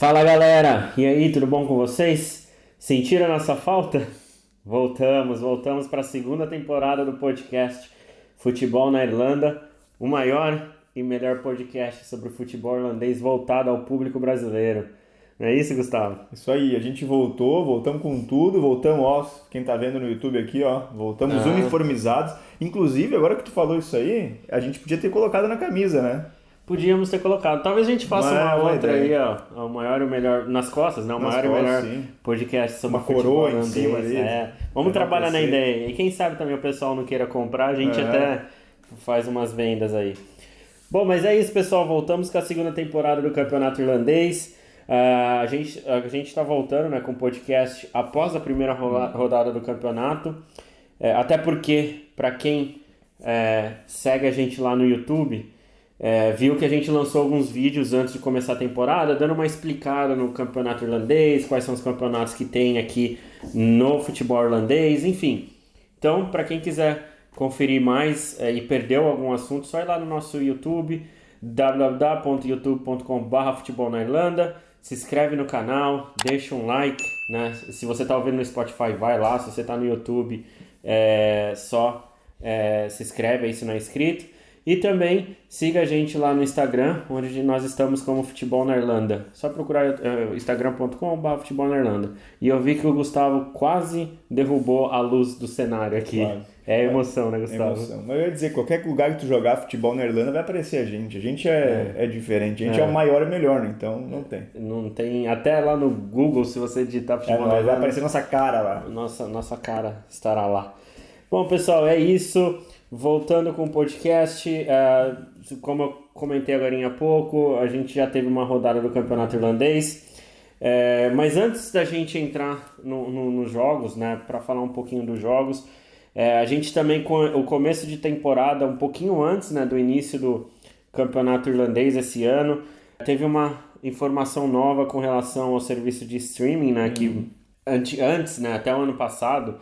Fala galera, e aí, tudo bom com vocês? Sentiram a nossa falta? Voltamos para a segunda temporada do podcast Futebol na Irlanda, o maior e melhor podcast sobre o futebol irlandês voltado ao público brasileiro. Não é isso, Gustavo? Isso aí, a gente voltamos com tudo, voltamos, ó, quem tá vendo no YouTube aqui, ó, voltamos Ah, uniformizados. Inclusive, agora que tu falou isso aí, a gente podia ter colocado na camisa, né? podíamos ter colocado. Talvez a gente faça uma Uma outra aí, ideia. ó, o maior e o melhor, nas costas, né? O Nas maior e o costas, melhor sim. podcast sobre Uma futebol coroa em irlandês. cima ali, Vamos pra trabalhar na enaltecer. ideia. E quem sabe também o pessoal não queira comprar, a gente É. até faz umas vendas aí. Bom, mas é isso, pessoal. Voltamos com a segunda temporada do Campeonato Irlandês. A gente está voltando, né, com o podcast após a primeira rodada do campeonato. Até porque, para quem segue a gente lá no YouTube, viu que a gente lançou alguns vídeos antes de começar a temporada, dando uma explicada no Campeonato Irlandês, quais são os campeonatos que tem aqui no futebol irlandês, enfim. Então, para quem quiser conferir mais e perdeu algum assunto, só ir lá no nosso YouTube, www.youtube.com/futebol na Irlanda, se inscreve no canal, deixa um like, né? Se você está ouvindo no Spotify, vai lá, se você está no YouTube, se inscreve aí se não é inscrito. E também siga a gente lá no Instagram, onde nós estamos como Futebol na Irlanda. Só procurar instagram.com/futebol na Irlanda. E eu vi que o Gustavo quase derrubou a luz do cenário aqui. Claro. É emoção, né, É Gustavo? emoção. Mas eu ia dizer, qualquer lugar que tu jogar futebol na Irlanda vai aparecer a gente. A gente é diferente, a gente é o maior e melhor, né? Então não tem. Não tem. Até lá no Google, se você digitar Futebol na Vai Irlanda, aparecer nossa cara lá. nossa cara estará lá. Bom, pessoal, é isso. Voltando com o podcast, como eu comentei agora há pouco, a gente já teve uma rodada do Campeonato Irlandês. Mas antes da gente entrar nos jogos, né, para falar um pouquinho dos jogos, a gente também, com o começo de temporada, um pouquinho antes, né, do início do Campeonato Irlandês esse ano, teve uma informação nova com relação ao serviço de streaming, né, que antes, né, até o ano passado,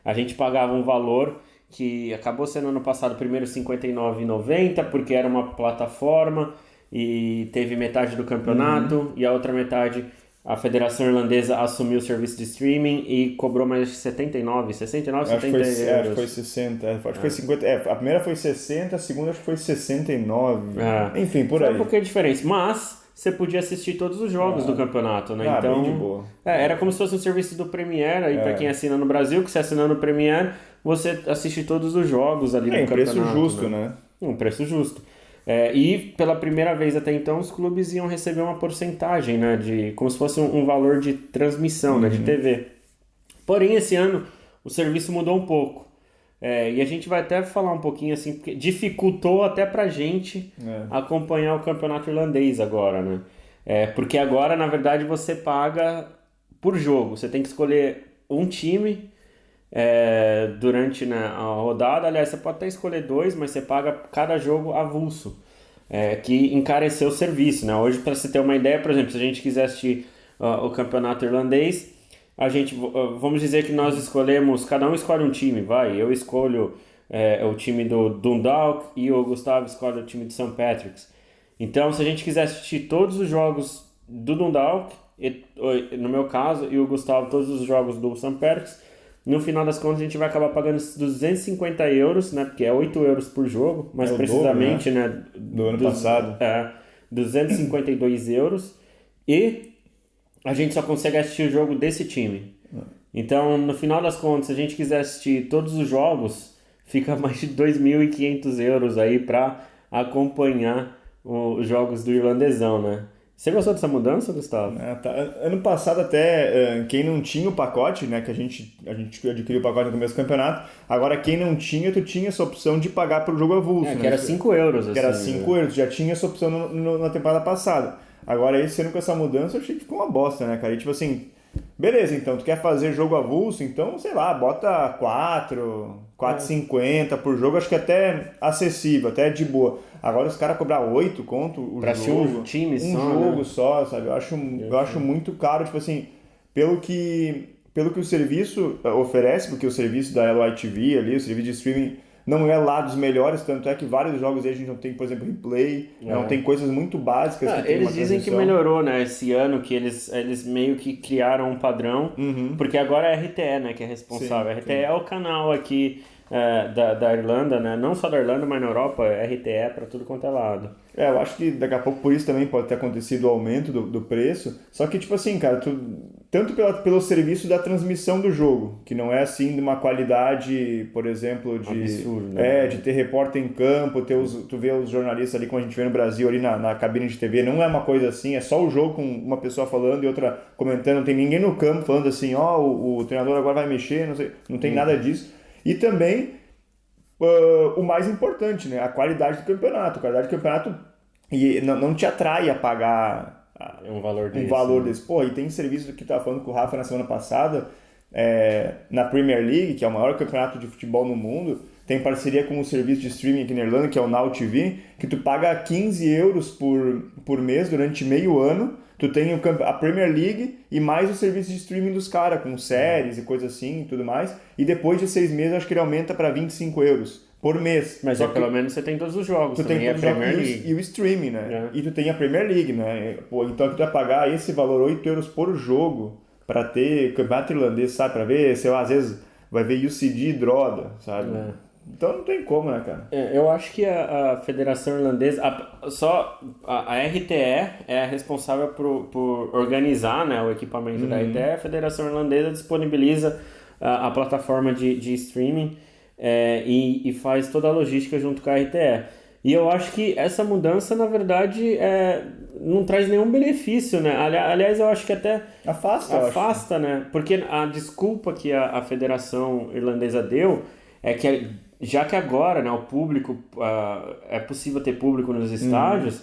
a gente pagava um valor que acabou sendo ano passado primeiro R$ 59,90 porque era uma plataforma e teve metade do campeonato e a outra metade a Federação Irlandesa assumiu o serviço de streaming e cobrou mais 69, 69, Acho que 70 foi, euros. acho que foi 60, acho que foi 50. A primeira foi 60, a segunda acho que foi 69. Enfim, por Foi aí. um pouquinho diferente, mas você podia assistir todos os jogos do campeonato, né? Bem de boa. Era como se fosse um serviço do Premiere aí para quem assina no Brasil, que você assinando o Premiere, você assiste todos os jogos ali do Um campeonato. preço justo, né? Um preço justo. E pela primeira vez até então os clubes iam receber uma porcentagem, né, de como se fosse um valor de transmissão, né, de TV. Porém, esse ano o serviço mudou um pouco. E a gente vai até falar um pouquinho assim, porque dificultou até pra gente acompanhar o campeonato irlandês agora, né? Porque agora, na verdade, você paga por jogo. Você tem que escolher um time durante, né, a rodada. Aliás, você pode até escolher dois, mas você paga cada jogo avulso, que encareceu o serviço, né? Hoje, para você ter uma ideia, por exemplo, se a gente quiser assistir o campeonato irlandês, a gente, vamos dizer que nós escolhemos, cada um escolhe um time, vai. Eu escolho o time do Dundalk e o Gustavo escolhe o time de St. Patrick's. Então, se a gente quiser assistir todos os jogos do Dundalk, no meu caso, e o Gustavo todos os jogos do St. Patrick's, no final das contas a gente vai acabar pagando 250 euros, né? Porque é 8 euros por jogo, mais É o precisamente, dobro, né? Do ano passado. 252 euros. E a gente só consegue assistir o jogo desse time. Então, no final das contas, se a gente quiser assistir todos os jogos, fica mais de 2.500 euros aí para acompanhar os jogos do Irlandesão, né? Você gostou dessa mudança, Gustavo? Tá. Ano passado até, quem não tinha o pacote, né, que a gente adquiriu o pacote no começo do campeonato, agora quem não tinha, tu tinha essa opção de pagar pelo jogo avulso, né? Que era 5 euros, assim. Que era 5 euros, já tinha essa opção na temporada passada. Agora, esse ano com essa mudança, eu achei que ficou uma bosta, né, cara? E tipo assim, beleza, então, tu quer fazer jogo avulso, então, sei lá, bota 4,50 por jogo, acho que até acessível, até de boa. Agora os caras cobrar 8 conto o pra jogo. um time um só, jogo né? só, sabe? Eu acho muito caro, tipo assim, pelo que o serviço oferece, porque o serviço da LITV ali, o serviço de streaming não é lá dos melhores, tanto é que vários jogos aí a gente não tem, por exemplo, replay, não tem coisas muito básicas que tem eles uma dizem que transmissão. melhorou, né, esse ano, que eles meio que criaram um padrão, porque agora é a RTE, né, que é responsável. Sim, A RTE é o canal aqui da Irlanda, né, não só da Irlanda, mas na Europa, é RTE para tudo quanto é lado. Eu acho que daqui a pouco por isso também pode ter acontecido o aumento do preço. Só que, tipo assim, cara, tanto pelo serviço da transmissão do jogo, que não é assim de uma qualidade, por exemplo, Absurdo, né? de ter repórter em campo, tu vê os jornalistas ali, como a gente vê no Brasil, ali na cabine de TV, não é uma coisa assim, é só o jogo com uma pessoa falando e outra comentando, não tem ninguém no campo falando assim, o treinador agora vai mexer, não sei, não tem nada disso. E também o mais importante, né? A qualidade do campeonato. A qualidade do campeonato e não te atrai a pagar Um valor desse. um valor desse. Pô, e tem serviço que eu tava falando com o Rafa na semana passada, na Premier League, que é o maior campeonato de futebol no mundo, tem parceria com um serviço de streaming aqui na Irlanda, que é o Now TV, que tu paga 15 euros por mês durante meio ano. Tu tem a Premier League e mais o serviço de streaming dos caras, com séries e coisas assim e tudo mais. E depois de 6 meses, acho que ele aumenta para 25 euros por mês. Mas pelo menos você tem todos os jogos, tu também tem a Premier League. E o streaming, né? E tu tem a Premier League, né? Pô, então tu vai pagar esse valor, 8 euros por jogo, para ter campeonato irlandês, sabe? Para ver, sei lá, às vezes vai ver UCD e Droda, sabe? Então não tem como, né, cara? Eu acho que a Federação Irlandesa, a RTE é a responsável por organizar, né, o equipamento da RTE. A Federação Irlandesa disponibiliza a plataforma de streaming e faz toda a logística junto com a RTE. E eu acho que essa mudança, na verdade, não traz nenhum benefício, né? Aliás, eu acho que até afasta, né? Porque a desculpa que a Federação Irlandesa deu é que já que agora, né, o público é possível ter público nos estádios,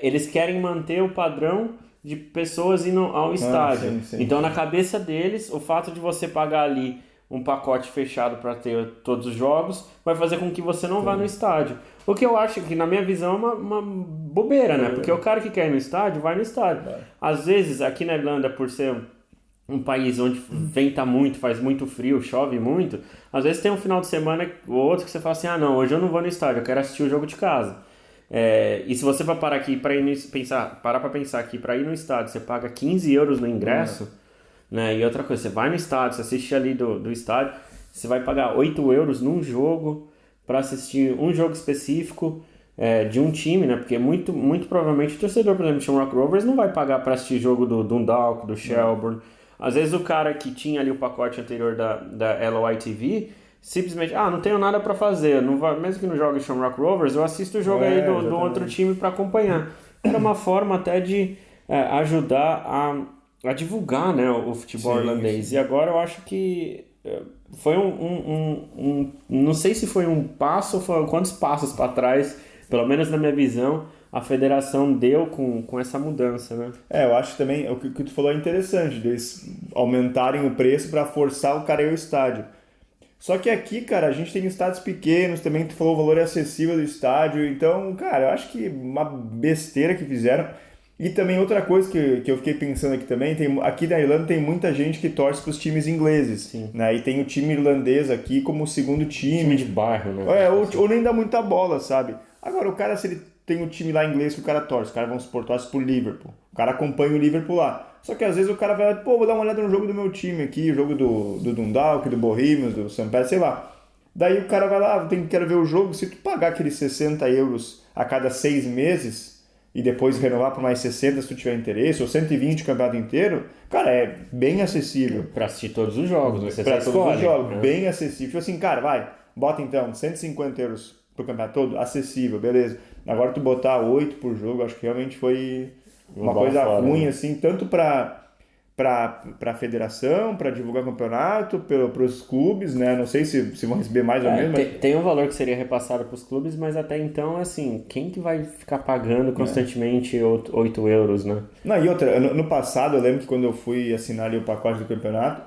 eles querem manter o padrão de pessoas indo ao estádio. Sim. Então, na cabeça deles, o fato de você pagar ali um pacote fechado para ter todos os jogos vai fazer com que você não vá no estádio. O que eu acho que, na minha visão, é uma bobeira, né? Porque o cara que quer ir no estádio, vai no estádio. Às vezes, aqui na Irlanda, por ser um país onde venta muito, faz muito frio, chove muito, às vezes tem um final de semana ou outro que você fala assim, não, hoje eu não vou no estádio, eu quero assistir o jogo de casa. E se você vai parar aqui parar pra pensar que para ir no estádio você paga 15 euros no ingresso, né? E outra coisa, você vai no estádio, você assiste ali do estádio, você vai pagar 8 euros num jogo para assistir um jogo específico de um time, né? Porque muito, muito provavelmente o torcedor, por exemplo, do Shamrock Rovers não vai pagar para assistir jogo do Dundalk, do Shelbourne. Às vezes o cara que tinha ali o pacote anterior da LOI TV simplesmente, não tenho nada para fazer, não vai, mesmo que não jogue Shamrock Rovers, eu assisto o jogo aí do outro time para acompanhar. Era uma forma até de ajudar a divulgar, né, o futebol irlandês. E agora eu acho que foi não sei se foi um passo ou foi quantos passos para trás, pelo menos na minha visão, a federação deu com essa mudança, né? Eu acho também, o que tu falou é interessante, deles aumentarem o preço para forçar o cara a ir ao estádio. Só que aqui, cara, a gente tem estádios pequenos, também tu falou o valor é acessível do estádio, então, cara, eu acho que uma besteira que fizeram. E também outra coisa que eu fiquei pensando aqui também, aqui na Irlanda tem muita gente que torce para os times ingleses, né? E tem o time irlandês aqui como o segundo time. De bairro, né? Ou nem dá muita bola, sabe? Agora, o cara, se ele tem um time lá inglês que o cara torce, o cara, vamos supor, torce pro Liverpool, o cara acompanha o Liverpool lá. Só que às vezes o cara vai lá, vou dar uma olhada no jogo do meu time aqui, o jogo do Dundalk, do Bohemians, do St. Pat, sei lá. Daí o cara vai lá, quero ver o jogo, se tu pagar aqueles 60 euros a cada 6 meses e depois renovar por mais 60 se tu tiver interesse, ou 120 o campeonato inteiro, cara, é bem acessível. Pra assistir todos os jogos, você Pra escolhe. todos os jogos, bem acessível. Tipo assim, cara, bota então 150 euros pro campeonato todo, acessível, beleza. Agora tu botar 8 por jogo, acho que realmente foi uma coisa ruim, assim, tanto pra federação, para divulgar o campeonato, para os clubes, né? Não sei se vão receber mais ou menos. Tem um valor que seria repassado para os clubes, mas até então, assim, quem que vai ficar pagando constantemente 8 euros, né? Não, e outra, no passado, eu lembro que quando eu fui assinar ali o pacote do campeonato,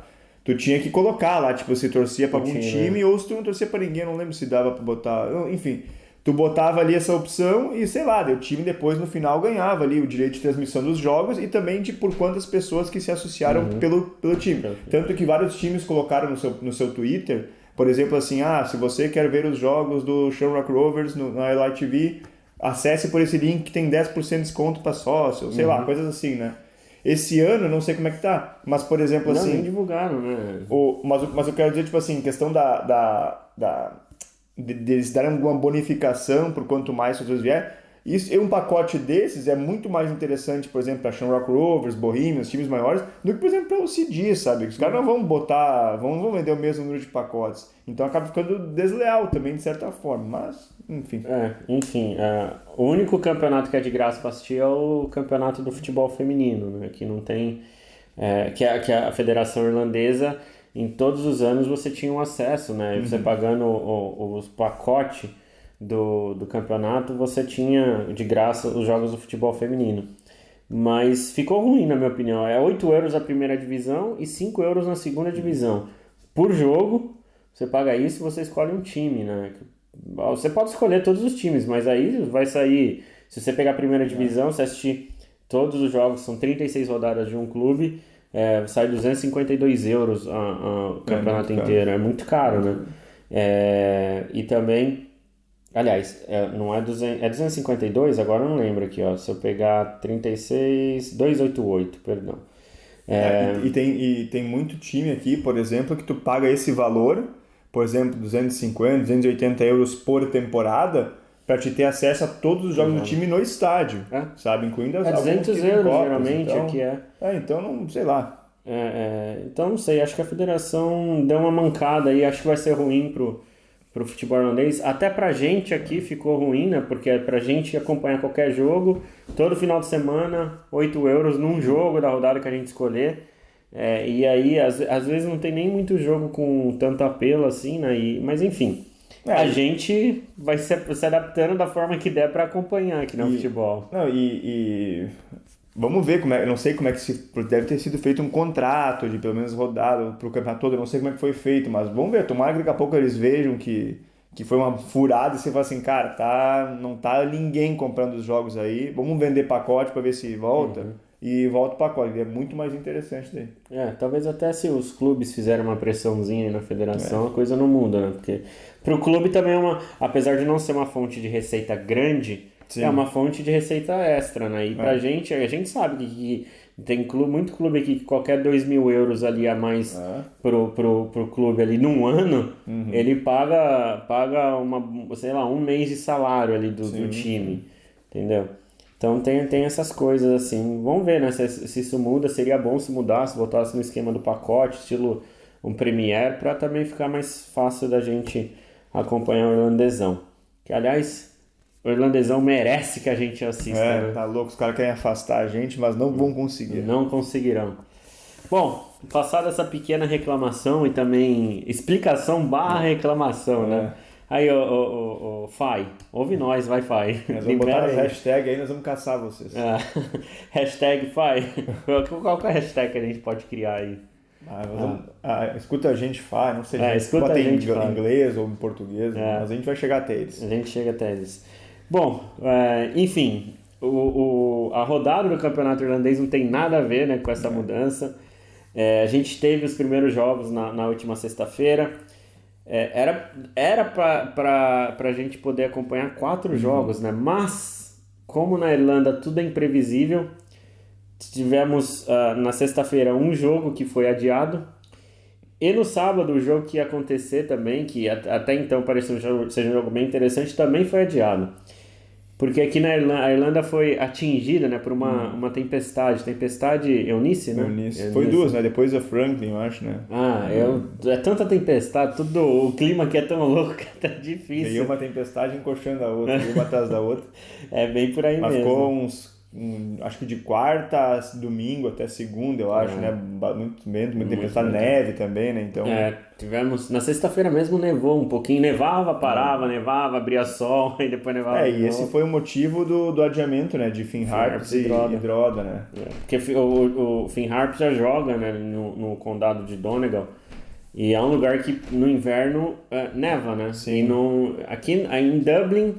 tu tinha que colocar lá, tipo, se torcia para algum time ou se tu não torcia para ninguém, eu não lembro se dava para botar, enfim... Tu botava ali essa opção e, sei lá, o time depois no final ganhava ali o direito de transmissão dos jogos e também de por quantas pessoas que se associaram pelo time. Tanto que vários times colocaram no seu Twitter Por exemplo, assim, se você quer ver os jogos do Shamrock Rovers na Highlight TV, acesse por esse link que tem 10% de desconto para sócio, sei lá, coisas assim, né? Esse ano, não sei como é que tá, mas, por exemplo, Não, assim... nem divulgaram, né? Mas eu quero dizer, tipo assim, questão deles darem alguma bonificação por quanto mais pessoas vier. Um pacote desses é muito mais interessante, por exemplo, para Shamrock Rovers, Bohemians, times maiores, do que, por exemplo, para o CD, sabe? Os caras não vão vão vender o mesmo número de pacotes. Então acaba ficando desleal também, de certa forma. Mas, enfim. O único campeonato que é de graça para assistir é o campeonato do futebol feminino, né? Que não tem... que a Federação Irlandesa, em todos os anos você tinha um acesso, né? Você pagando os pacotes do campeonato, você tinha de graça os jogos do futebol feminino. Mas ficou ruim, na minha opinião. É 8 euros a primeira divisão e 5 euros na segunda divisão. Por jogo, você paga isso e você escolhe um time, né? Você pode escolher todos os times, mas aí vai sair... Se você pegar a primeira divisão, você assistir todos os jogos, são 36 rodadas de um clube, sai 252 euros o campeonato inteiro. É muito caro, né? E também... Aliás, não é 252, agora eu não lembro aqui, ó. Se eu pegar 36, 288, perdão. E tem muito time aqui, por exemplo, que tu paga esse valor, por exemplo, 250, 280 euros por temporada, para te ter acesso a todos os jogos do time no estádio, sabe? Incluindo as 200 euros, Copas, geralmente, então, aqui é. Então, não sei lá. Então, não sei, acho que a federação deu uma mancada aí, acho que vai ser ruim pro futebol irlandês. Até pra gente aqui ficou ruim, né? Porque pra gente acompanhar qualquer jogo, todo final de semana, 8 euros num jogo da rodada que a gente escolher. E aí, às vezes não tem nem muito jogo com tanto apelo assim, né? Mas enfim, a gente vai se adaptando da forma que der pra acompanhar aqui no futebol. Vamos ver eu não sei como é que deve ter sido feito um contrato de pelo menos rodado pro campeonato todo, eu não sei como é que foi feito, mas vamos ver, tomara que daqui a pouco eles vejam que foi uma furada e você fala assim, cara, não tá ninguém comprando os jogos aí, vamos vender pacote para ver se volta, e volta o pacote, é muito mais interessante daí. Talvez até se os clubes fizerem uma pressãozinha aí na federação, a coisa não muda, né? Porque pro clube também apesar de não ser uma fonte de receita grande, sim, é uma fonte de receita extra, né? E pra gente, a gente sabe que tem muito clube aqui que qualquer 2.000 euros ali a mais pro clube ali num ano, ele paga sei lá, um mês de salário ali do time, entendeu? Então tem essas coisas assim. Vamos ver, né? Se isso muda, seria bom se mudasse, botasse no esquema do pacote, estilo um Premier, pra também ficar mais fácil da gente acompanhar o irlandesão. Que, aliás... O irlandesão merece que a gente assista. Né? Tá louco, os caras querem afastar a gente, mas não vão conseguir. Não conseguirão. Bom, passada essa pequena reclamação e também explicação / reclamação, né? Aí, ô Fai, ouve nós, vai Fai. Nós vamos botar as hashtags aí, nós vamos caçar vocês. Hashtag Fai. Qual que é a hashtag que a gente pode criar aí? Escuta a gente Fai, não sei se bota em inglês ou em português, mas a gente vai chegar até eles. A gente chega até eles. Bom, enfim, a rodada do campeonato irlandês não tem nada a ver, né, com essa mudança. A gente teve os primeiros jogos na última sexta-feira. Era para a gente poder acompanhar 4 jogos, né? Mas, como na Irlanda tudo é imprevisível, tivemos na sexta-feira um jogo que foi adiado. E no sábado o jogo que ia acontecer também, que até então parecia ser um jogo bem interessante, também foi adiado. Porque aqui na Irlanda, a Irlanda foi atingida, né, por uma tempestade Eunice, né? Eunice. Foi 2, né? Depois a Franklin, eu acho, né? É tanta tempestade, o clima aqui é tão louco que é tão difícil. Veio uma tempestade encoxando a outra, uma atrás da outra. É bem por aí mas mesmo. Ficou acho que de quarta a domingo até segunda, eu acho, né? Muito tempestade, neve também, né? Então... tivemos... Na sexta-feira mesmo nevou um pouquinho, nevava, parava, nevava, abria sol, e depois nevava. E esse foi o motivo do adiamento, né? De Finn Harps e Drogheda, né? Porque o Finn Harps já joga, né? No condado de Donegal. E é um lugar que no inverno neva, né? Sim. E aqui em Dublin...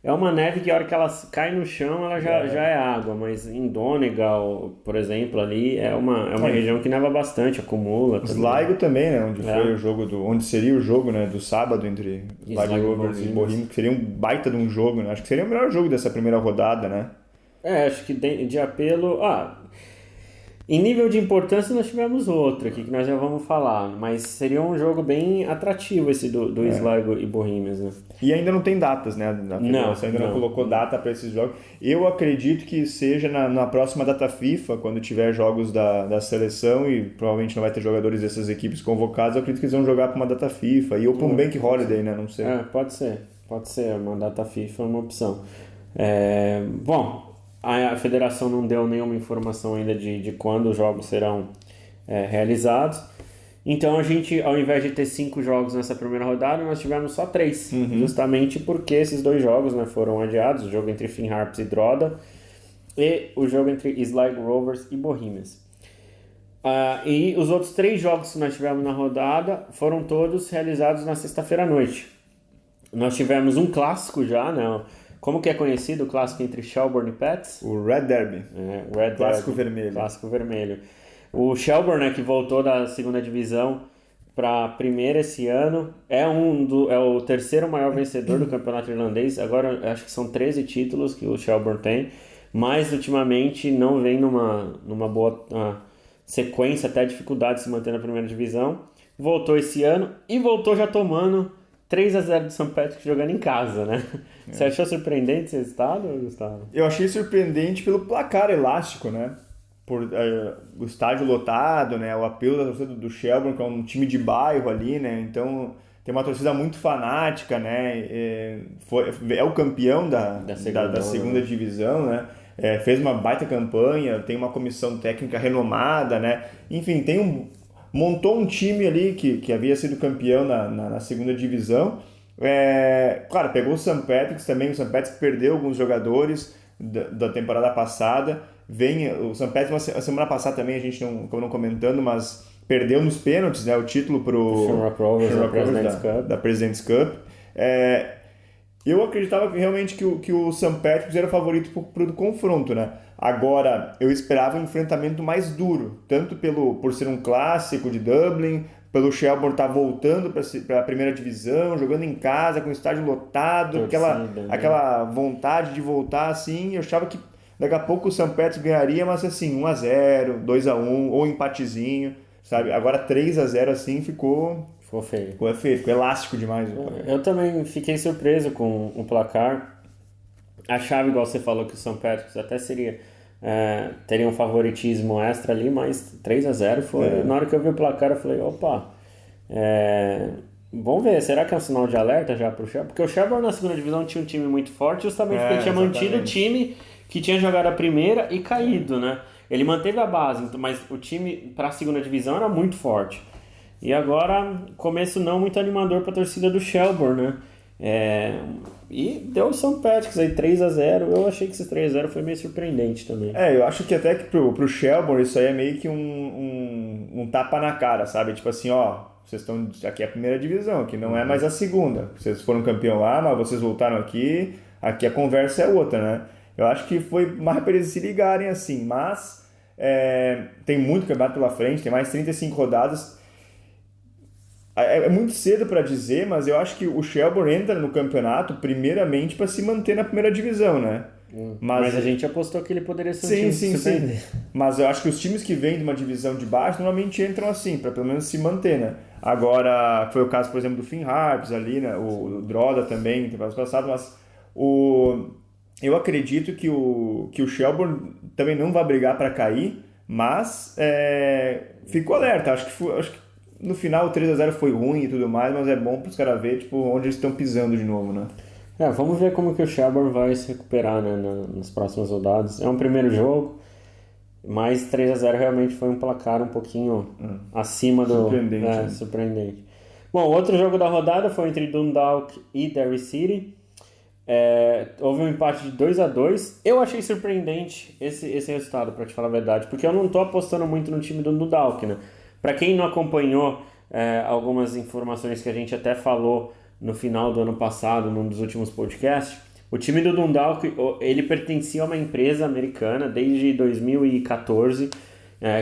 é uma neve que a hora que ela cai no chão, ela já é água, mas em Donegal, por exemplo, ali é uma região que neva bastante, acumula. Sligo também, né? Onde foi o jogo onde seria o jogo, né? Do sábado entre Sligo Rovers e Bohemians, que seria um baita de um jogo, né? Acho que seria o melhor jogo dessa primeira rodada, né? Acho que de apelo... Em nível de importância nós tivemos outro aqui, que nós já vamos falar, mas seria um jogo bem atrativo esse do Sligo e Bohemians, né? E ainda não tem datas, né? A federação ainda não colocou data para esses jogos. Eu acredito que seja na próxima data FIFA, quando tiver jogos da seleção e provavelmente não vai ter jogadores dessas equipes convocados, eu acredito que eles vão jogar para uma data FIFA ou para um Bank Holiday, né? Não sei. Pode ser, uma data FIFA é uma opção. Bom, a federação não deu nenhuma informação ainda de quando os jogos serão realizados. Então a gente, ao invés de ter 5 jogos nessa primeira rodada, nós tivemos só 3. Justamente porque esses 2 jogos, né, foram adiados. O jogo entre Finn Harps e Drogheda e o jogo entre Sligo Rovers e Bohemians. E os outros 3 jogos que nós tivemos na rodada foram todos realizados na sexta-feira à noite. Nós tivemos um clássico já, né? Como que é conhecido o clássico entre Shelbourne e Pats? O Red Derby. Clássico vermelho. Clássico vermelho. O Shelbourne, né, que voltou da segunda divisão para a primeira esse ano, é o terceiro maior vencedor do campeonato irlandês. Agora acho que são 13 títulos que o Shelbourne tem, mas ultimamente não vem numa boa sequência, até dificuldade de se manter na primeira divisão. Voltou esse ano e voltou já tomando 3-0 do St. Patrick's jogando em casa, né? Você achou surpreendente esse resultado, Gustavo? Eu achei surpreendente pelo placar elástico, né? Por o estádio lotado, né? O apelo da torcida do Shelbourne, que é um time de bairro ali, né? Então tem uma torcida muito fanática, né? É o campeão da segunda divisão, né? Fez uma baita campanha, tem uma comissão técnica renomada, né? Enfim, montou um time ali que havia sido campeão na segunda divisão. Claro, pegou o St. Patrick's também. O St. Patrick's perdeu alguns jogadores da temporada passada. O St. Patrick's, a semana passada também a gente acabou não comentando, mas perdeu nos pênaltis, né, o título para o Shamrock Rovers da President's Cup. Eu acreditava realmente que o St. Patrick's era o favorito para o confronto, né? Agora, eu esperava um enfrentamento mais duro, tanto por ser um clássico de Dublin, pelo Shelbourne estar voltando para a primeira divisão, jogando em casa, com o estádio lotado, aquela vontade de voltar, assim. Eu achava que daqui a pouco o St. Patrick's ganharia, mas assim, 1-0, 2-1, ou empatezinho, sabe? Agora 3-0, assim, ficou feio. Ficou elástico demais. Eu também fiquei surpreso com o placar. Achava, igual você falou, que o St. Patrick's até teria um favoritismo extra ali, mas 3-0 foi... Na hora que eu vi o placar, eu falei, opa, vamos ver, será que é um sinal de alerta já pro Shelbourne? Porque o Shelbourne na segunda divisão tinha um time muito forte, justamente porque ele tinha mantido o time que tinha jogado a primeira e caído, né? Ele manteve a base, mas o time para a segunda divisão era muito forte. E agora, começo não muito animador para a torcida do Shelbourne, né? E deu o St. Patrick's aí 3-0. Eu achei que esse 3-0 foi meio surpreendente também. Eu acho que até que pro Shelbourne isso aí é meio que um tapa na cara, sabe? Tipo assim, vocês estão aqui é a primeira divisão, aqui não é mais a segunda. Vocês foram campeão lá, mas vocês voltaram aqui a conversa é outra, né? Eu acho que foi mais para eles se ligarem assim, mas tem muito campeonato pela frente, tem mais 35 rodadas. É muito cedo para dizer, mas eu acho que o Shelbourne entra no campeonato primeiramente para se manter na primeira divisão, né? Mas a gente apostou que ele poderia ser um time surpreendente. Sim. Mas eu acho que os times que vêm de uma divisão de baixo normalmente entram assim, para pelo menos se manter, né? Agora, foi o caso, por exemplo, do Finn Harps ali, né? O Drogheda também, temporada passada, mas eu acredito que o Shelbourne também não vai brigar para cair, mas ficou alerta. Acho que no final o 3-0 foi ruim e tudo mais, mas é bom para os caras verem onde eles estão pisando de novo, né? Vamos ver como que o Shelbourne vai se recuperar, né, nas próximas rodadas. É um primeiro jogo, mas 3-0 realmente foi um placar um pouquinho acima do... Surpreendente. Bom, outro jogo da rodada foi entre Dundalk e Derry City. Houve um empate de 2-2. Eu achei surpreendente esse resultado, para te falar a verdade, porque eu não estou apostando muito no time do Dundalk, né? Para quem não acompanhou algumas informações que a gente até falou no final do ano passado, num dos últimos podcasts, O time do Dundalk, ele pertencia a uma empresa americana desde 2014,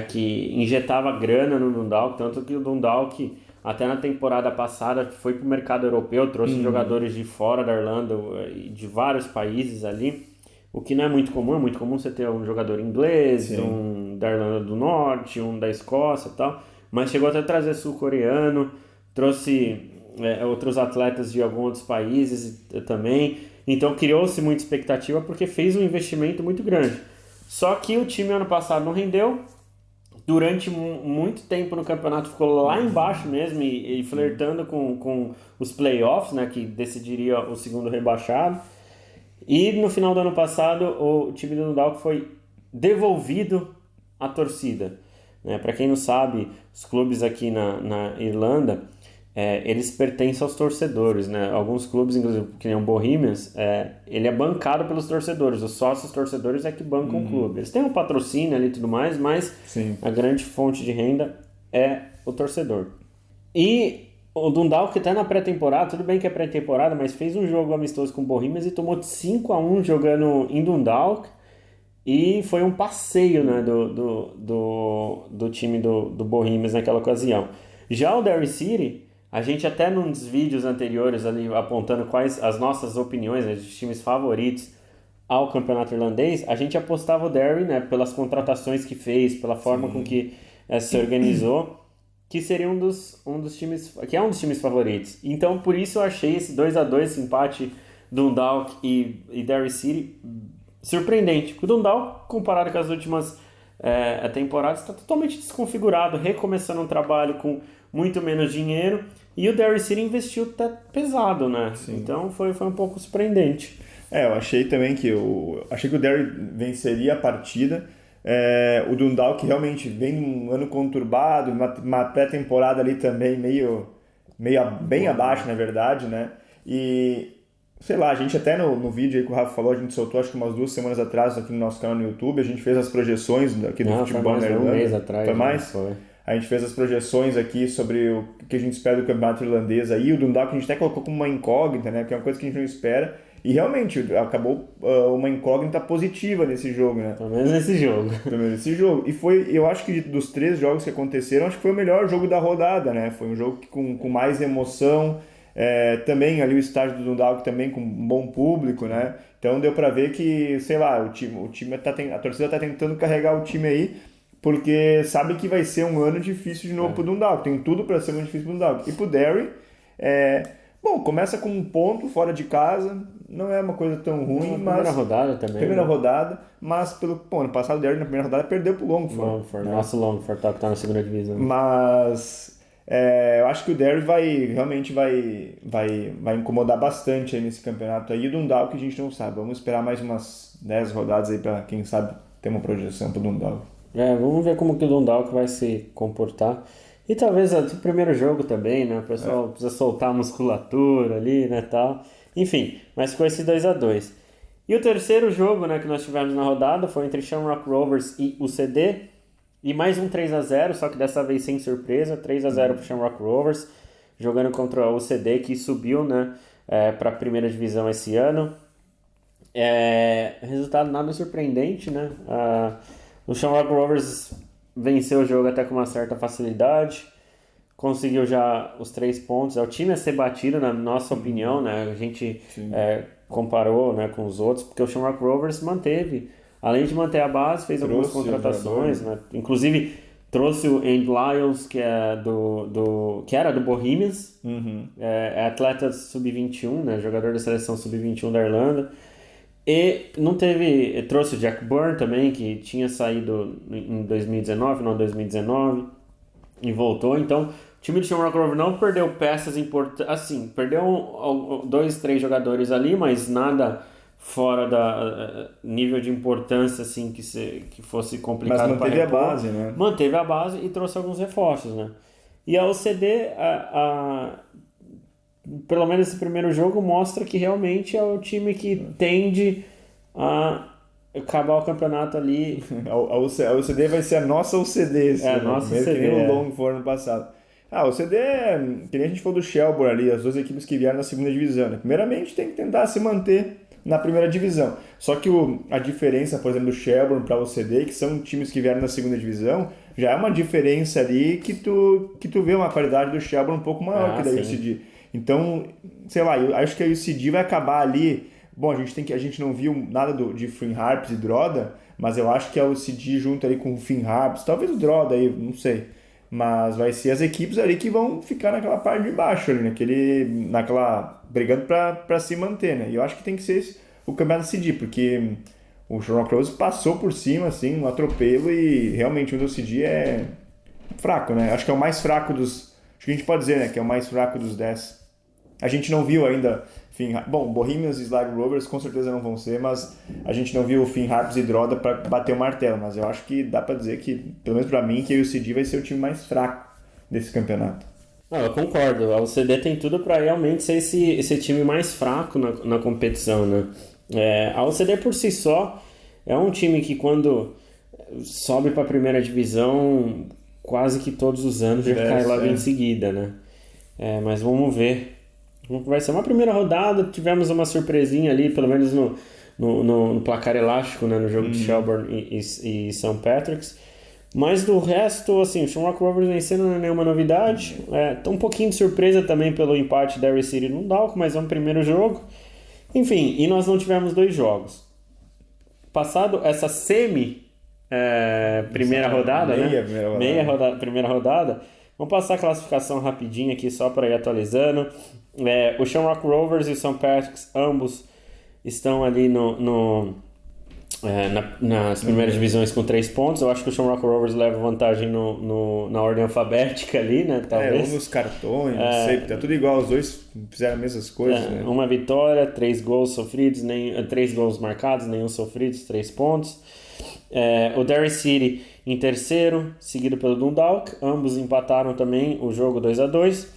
que injetava grana no Dundalk, tanto que o Dundalk, até na temporada passada, foi para o mercado europeu, trouxe jogadores de fora da Irlanda e de vários países ali, o que não é muito comum você ter um jogador inglês, um da Irlanda do Norte, um da Escócia e tal, mas chegou até a trazer sul-coreano, trouxe outros atletas de alguns outros países também, então criou-se muita expectativa porque fez um investimento muito grande. Só que o time ano passado não rendeu, durante muito tempo no campeonato ficou lá embaixo mesmo e flertando com os playoffs, né, que decidiria o segundo rebaixado. E no final do ano passado o time do Dundalk foi devolvido à torcida, né? Para quem não sabe, os clubes aqui na Irlanda, eles pertencem aos torcedores, né? Alguns clubes, inclusive, que nem o Bohemians, ele é bancado pelos torcedores. Os sócios torcedores é que bancam o clube. Eles têm um patrocínio ali e tudo mais, mas a grande fonte de renda é o torcedor. E o Dundalk até na pré-temporada, tudo bem que é pré-temporada, mas fez um jogo amistoso com o Bohemians e tomou 5-1 jogando em Dundalk. E foi um passeio, né, do time do Bohemians naquela ocasião. Já o Derry City, a gente até nos vídeos anteriores ali apontando quais as nossas opiniões, né, de times favoritos ao campeonato irlandês, a gente apostava o Derry, né, pelas contratações que fez, pela forma com que se organizou, que seria um dos times, que é um dos times favoritos. Então, por isso eu achei esse 2-2, esse empate Dundalk e Derry City surpreendente. O Dundalk, comparado com as últimas temporadas, está totalmente desconfigurado, recomeçando um trabalho com muito menos dinheiro, e o Derry City investiu até pesado, né? Sim. Então foi um pouco surpreendente. Eu achei também que o Derry venceria a partida. O Dundalk realmente vem num ano conturbado, uma pré-temporada ali também bem abaixo, na verdade, né? E sei lá, a gente até no vídeo aí que o Rafa falou, a gente soltou acho que umas 2 semanas atrás aqui no nosso canal no YouTube, a gente fez as projeções aqui do futebol na Irlanda. Um mês atrás. Foi mais? Foi. A gente fez as projeções aqui sobre o que a gente espera do campeonato irlandês aí. O Dundalk a gente até colocou como uma incógnita, né? Que é uma coisa que a gente não espera. E realmente acabou uma incógnita positiva nesse jogo, né? Pelo menos nesse jogo. E eu acho que dos 3 jogos que aconteceram, acho que foi o melhor jogo da rodada, né? Foi um jogo com mais emoção. Também ali o estádio do Dundalk também com um bom público, né? Então deu pra ver que, sei lá, a torcida tá tentando carregar o time aí, porque sabe que vai ser um ano difícil de novo pro Dundalk. Tem tudo pra ser muito difícil pro Dundalk. E pro Derry, começa com um ponto fora de casa, não é uma coisa tão ruim, mas... Primeira rodada também. Primeira rodada, mas ano passado o Derry na primeira rodada perdeu pro Longford. Nosso Longford que tá na segunda divisão. Mas eu acho que o Derry realmente vai incomodar bastante aí nesse campeonato aí. E o Dundalk a gente não sabe. Vamos esperar mais umas 10 rodadas aí pra, quem sabe, ter uma projeção pro Dundalk. Vamos ver como que o Dundalk vai se comportar. E talvez o primeiro jogo também, né? O pessoal precisa soltar a musculatura ali, né, tal. Enfim, mas ficou esse 2-2. E o terceiro jogo, né, que nós tivemos na rodada foi entre Shamrock Rovers e o CD. E mais um 3-0, só que dessa vez sem surpresa. 3-0 para o Shamrock Rovers, jogando contra o CD, que subiu, né, para a primeira divisão esse ano. Resultado nada surpreendente, né? O Shamrock Rovers venceu o jogo até com uma certa facilidade, conseguiu já os 3 pontos. É o time a ser batido, na nossa opinião, né? A gente comparou, né, com os outros, porque o Shamrock Rovers manteve, além de manter a base, fez algumas contratações, né? Inclusive trouxe o Andy Lyles, que é que era do Bohemians, é atleta sub-21, né? Jogador da seleção sub-21 da Irlanda. E trouxe o Jack Byrne também, que tinha saído em 2019, e voltou. Então, o time do Shamrock Rovers não perdeu peças importantes, assim, perdeu 2, 3 jogadores ali, mas nada fora da nível de importância, assim, que fosse complicado. Mas manteve a base, né? Manteve a base e trouxe alguns reforços, né? E a OCD, pelo menos esse primeiro jogo, mostra que realmente é o time que tende a acabar o campeonato ali. A OCD vai ser a nossa OCD. A nossa OCD. Que nem o Longford no passado. A OCD, que nem a gente falou do Shelbourne ali, as 2 equipes que vieram na segunda divisão, né? Primeiramente tem que tentar se manter na primeira divisão. Só que a diferença, por exemplo, do Shelbourne para o OCD, que são times que vieram na segunda divisão, já é uma diferença ali que tu vê uma qualidade do Shelbourne um pouco maior que da UCD. Então, sei lá, eu acho que a UCD vai acabar ali. Bom, a gente não viu nada de Finn Harps e Droda, mas eu acho que a UCD junto ali com o Finn Harps, talvez o Droda aí, não sei. Mas vai ser as equipes ali que vão ficar naquela parte de baixo ali, brigando para se manter, né? E eu acho que tem que ser o campeonato decidir, porque o Shamrock Rovers passou por cima, assim, um atropelo, e realmente o UCD é fraco, né? Acho que é o mais fraco dos... Acho que a gente pode dizer, né, que é o mais fraco dos 10. A gente não viu ainda... Bom, Bohemians e Sligo Rovers com certeza não vão ser, mas a gente não viu o Finn Harps e Droda para bater o martelo, mas eu acho que dá para dizer que, pelo menos para mim, que a UCD vai ser o time mais fraco desse campeonato. Não, eu concordo, a UCD tem tudo para realmente ser esse time mais fraco na competição, né? A UCD por si só é um time que quando sobe para a primeira divisão quase que todos os anos já cai logo em seguida, né? Mas vamos ver. Vai ser uma primeira rodada, tivemos uma surpresinha ali, pelo menos no placar elástico, né, no jogo de Shelbourne e St. Patrick's. Mas do resto, assim, o Shamrock Rovers vencendo não é nenhuma novidade. Tá um pouquinho de surpresa também pelo empate da Derry City no Dundalk, mas é um primeiro jogo. Enfim, e nós não tivemos 2 jogos. Passado essa primeira rodada, né? Primeira rodada. Vamos passar a classificação rapidinho aqui só para ir atualizando. O Shamrock Rovers e o St. Patrick's ambos estão ali nas primeiras divisões com 3 pontos. Eu acho que o Shamrock Rovers leva vantagem na ordem alfabética ali, né? Talvez. Ou nos cartões, não sei, tá tudo igual, os dois fizeram as mesmas coisas, né? Uma vitória, 3 gols sofridos, 3 gols marcados, nenhum sofridos, 3 pontos. O Derry City em terceiro, seguido pelo Dundalk. Ambos empataram também o jogo 2-2.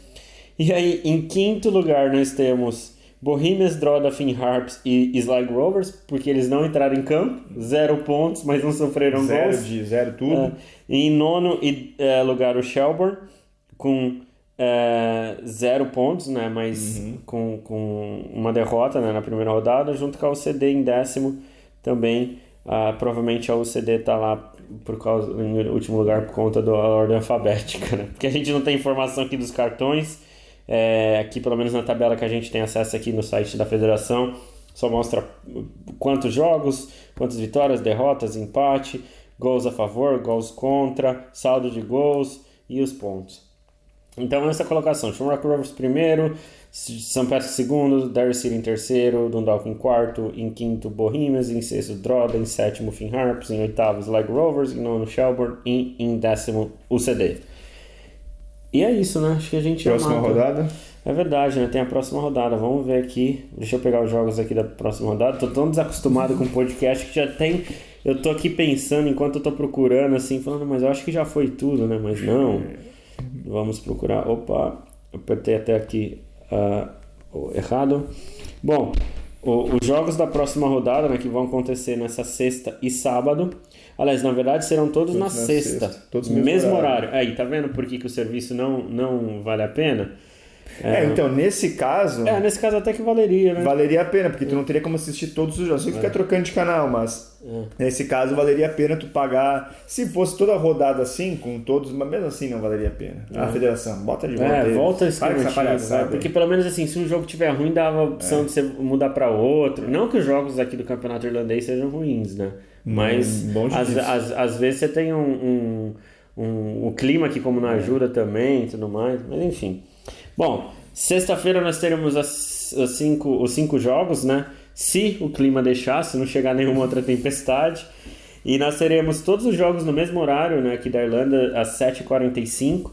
E aí, em quinto lugar, nós temos Bohemians, Drogheda, Finn Harps e Sligo Rovers, porque eles não entraram em campo. 0 pontos, mas não sofreram gols. 0 tudo. E em nono lugar, o Shelbourne, com 0 pontos, né? Mas com uma derrota, né, na primeira rodada, junto com a UCD em décimo também. Provavelmente a UCD está lá em último lugar por conta da ordem alfabética, né? Porque a gente não tem informação aqui dos cartões. Aqui, pelo menos na tabela que a gente tem acesso aqui no site da federação, só mostra quantos jogos, quantas vitórias, derrotas, empate, gols a favor, gols contra, saldo de gols e os pontos. Então essa colocação: Shamrock Rovers primeiro, St. Patrick's segundo, Derry City em terceiro, Dundalk em quarto, em quinto Bohemians, em sexto Drogheda, em sétimo Finn Harps, em oitavo Sligo Rovers, em nono Shelbourne e em décimo UCD. E é isso, né? Acho que a gente Próxima rodada? É verdade, né? Tem a próxima rodada. Vamos ver aqui. Deixa eu pegar os jogos aqui da próxima rodada. Tô tão desacostumado com o podcast que já tem... Eu tô aqui pensando enquanto eu tô procurando, assim, falando, mas eu acho que já foi tudo, né? Mas não. Vamos procurar. Opa, apertei até aqui errado. Bom, os jogos da próxima rodada, né, que vão acontecer nessa sexta e sábado. Aliás, na verdade serão todos na sexta. Todos no mesmo horário. Aí, tá vendo por que o serviço não vale a pena? Então, nesse caso... nesse caso até que valeria, né? Valeria a pena, porque tu não teria como assistir todos os jogos. Você fica trocando de canal, mas nesse caso valeria a pena tu pagar... Se fosse toda a rodada assim, com todos, mas mesmo assim não valeria a pena. A federação, bota de volta. Volta esse palhaçada. Porque pelo menos assim, se um jogo tiver ruim, dava a opção de você mudar para outro. Não que os jogos aqui do campeonato irlandês sejam ruins, né? Mas às vezes você tem o clima aqui como não ajuda também e tudo mais. Mas enfim... Bom, sexta-feira nós teremos os 5 jogos, né? Se o clima deixar, se não chegar nenhuma outra tempestade. E nós teremos todos os jogos no mesmo horário, né? Aqui da Irlanda, às 7h45,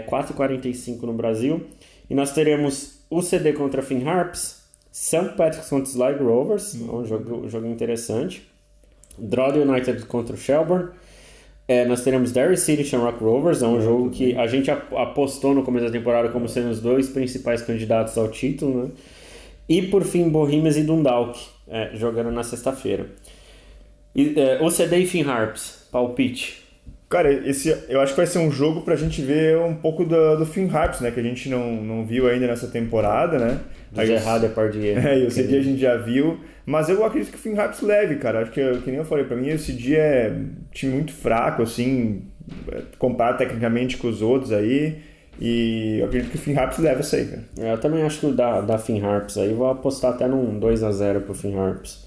4h45 no Brasil. E nós teremos UCD contra Finn Harps, St. Patrick's contra Sligo Rovers, um jogo interessante. Drogheda United contra o Shelbourne. Nós teremos Derry City e Shamrock Rovers, é um jogo que a gente apostou no começo da temporada como sendo os 2 principais candidatos ao título, né? E por fim, Bohemians e Dundalk, jogando na sexta-feira. OCD e Finn Harps, palpite. Cara, eu acho que vai ser um jogo pra gente ver um pouco do Finn Harps, né? Que a gente não viu ainda nessa temporada, né? Do Gerard Depardieu. E o CD a gente já viu. Mas eu acredito que o Finn Harps leve, cara. Acho que nem eu falei, pra mim esse dia é um time muito fraco, assim, comparado tecnicamente com os outros aí. E eu acredito que o Finn Harps leva isso aí, cara. Eu também acho que o da Finn Harps aí, vou apostar até num 2-0 pro Finn Harps.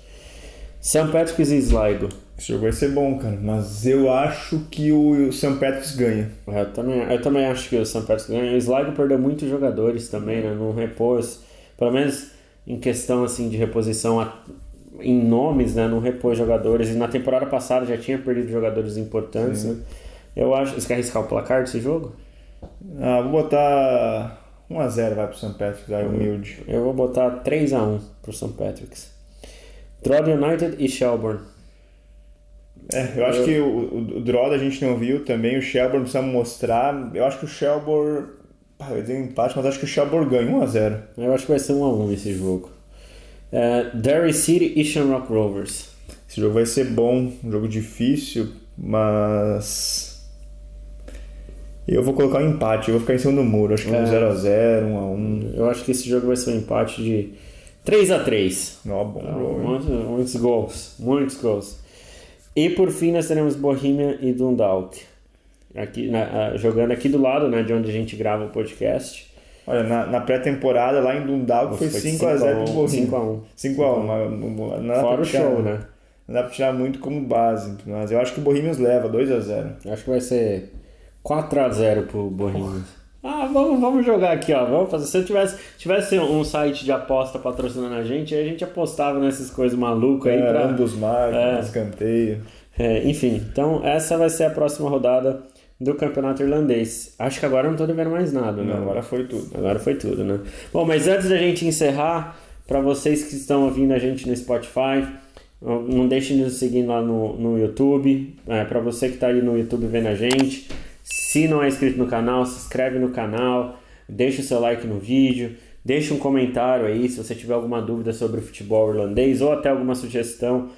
St. Patrick's e Sligo. Esse jogo vai ser bom, cara. Mas eu acho que o St. Patrick's ganha. Eu também acho que o St. Patrick's ganha. O Sligo perdeu muitos jogadores também, né? Não repôs. Pelo menos em questão assim, de reposição em nomes, né? Não repôs jogadores. E na temporada passada já tinha perdido jogadores importantes, né? Eu acho... Você quer arriscar o placar desse jogo? Vou botar 1-0 vai pro St. Patrick's, aí humilde. Eu vou botar 3-1 pro St. Patrick's. Drogheda United e Shelbourne. Eu acho que o Drogheda a gente não viu também, o Shelbourne precisa mostrar. Eu acho que o Shelbourne... eu dei um empate, mas acho que o Shelbourne ganha 1-0. Eu acho que vai ser 1-1 esse jogo. Derry City e Shamrock Rovers. Esse jogo vai ser bom, um jogo difícil, mas... eu vou colocar um empate, eu vou ficar em cima do muro. Acho que 0-0, 1-1. Eu acho que esse jogo vai ser um empate de 3-3. Bom jogo. Muitos gols. E por fim nós teremos Bohemia e Dundalk. Aqui, jogando aqui do lado, né, de onde a gente grava o podcast. Olha, na pré-temporada lá em Dundalk foi 5-0 pro Bohemia. 5-1. Fora o show, né? Não dá pra tirar muito como base, mas eu acho que o Bohemians leva 2-0. Acho que vai ser 4-0 pro Bohemians. Vamos jogar aqui, ó. Vamos fazer. Se eu tivesse um site de aposta patrocinando a gente, aí a gente apostava nessas coisas malucas aí pra... ambos marcos, escanteio. Enfim, então essa vai ser a próxima rodada do campeonato irlandês. Acho que agora eu não tô devendo mais nada, né? Não, agora foi tudo. Agora foi tudo, né? Bom, mas antes da gente encerrar, para vocês que estão ouvindo a gente no Spotify, não deixem de nos seguir lá no YouTube. Para você que tá aí no YouTube vendo a gente, se não é inscrito no canal, se inscreve no canal, deixa o seu like no vídeo, deixa um comentário aí se você tiver alguma dúvida sobre o futebol irlandês ou até alguma sugestão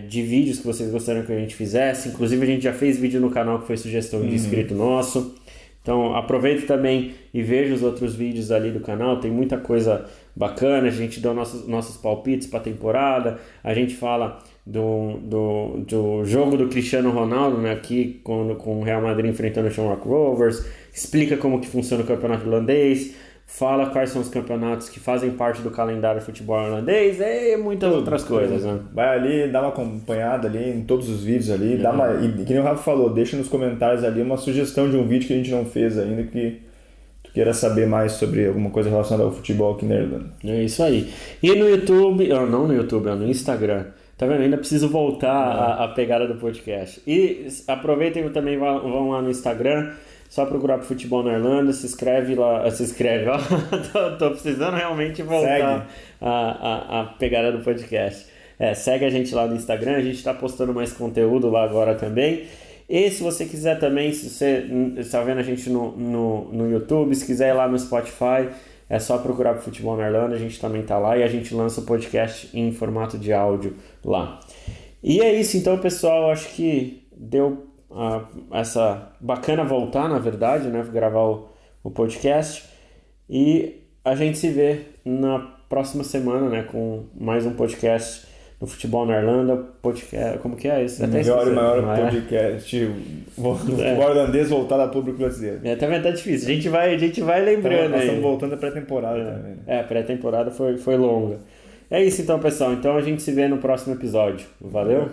de vídeos que vocês gostariam que a gente fizesse. Inclusive a gente já fez vídeo no canal que foi sugestão de inscrito nosso. Então aproveite também e veja os outros vídeos ali do canal, tem muita coisa bacana, a gente dá nossos palpites para a temporada, a gente fala do jogo do Cristiano Ronaldo, né, aqui com o Real Madrid enfrentando o Shamrock Rovers, explica como que funciona o campeonato irlandês, fala quais são os campeonatos que fazem parte do calendário do futebol irlandês e muitas outras coisas, né? Vai ali, dá uma acompanhada ali em todos os vídeos ali, e que nem o Rafa falou, deixa nos comentários ali uma sugestão de um vídeo que a gente não fez ainda, que tu queira saber mais sobre alguma coisa relacionada ao futebol aqui na Irlanda. É isso aí. E no YouTube, não no YouTube, no Instagram. Tá vendo? Ainda preciso voltar à pegada do podcast. E aproveitem também, vão lá no Instagram, só procurar pro Futebol na Irlanda, se inscreve lá, ó. tô precisando realmente voltar à pegada do podcast. Segue a gente lá no Instagram, a gente tá postando mais conteúdo lá agora também. E se você quiser também, se você está vendo a gente no YouTube, se quiser ir lá no Spotify, é só procurar pro Futebol na Irlanda, a gente também tá lá e a gente lança o podcast em formato de áudio lá. E é isso então, pessoal, acho que deu essa bacana voltar, na verdade, né, gravar o podcast, e a gente se vê na próxima semana, né, com mais um podcast no Futebol na Irlanda, podcast, como que é isso? Melhor e maior podcast do futebol irlandês voltado ao público brasileiro. Também tá difícil, a gente vai lembrando. Nós estamos voltando à pré-temporada também. A pré-temporada foi longa. É isso então, pessoal, então a gente se vê no próximo episódio. Valeu?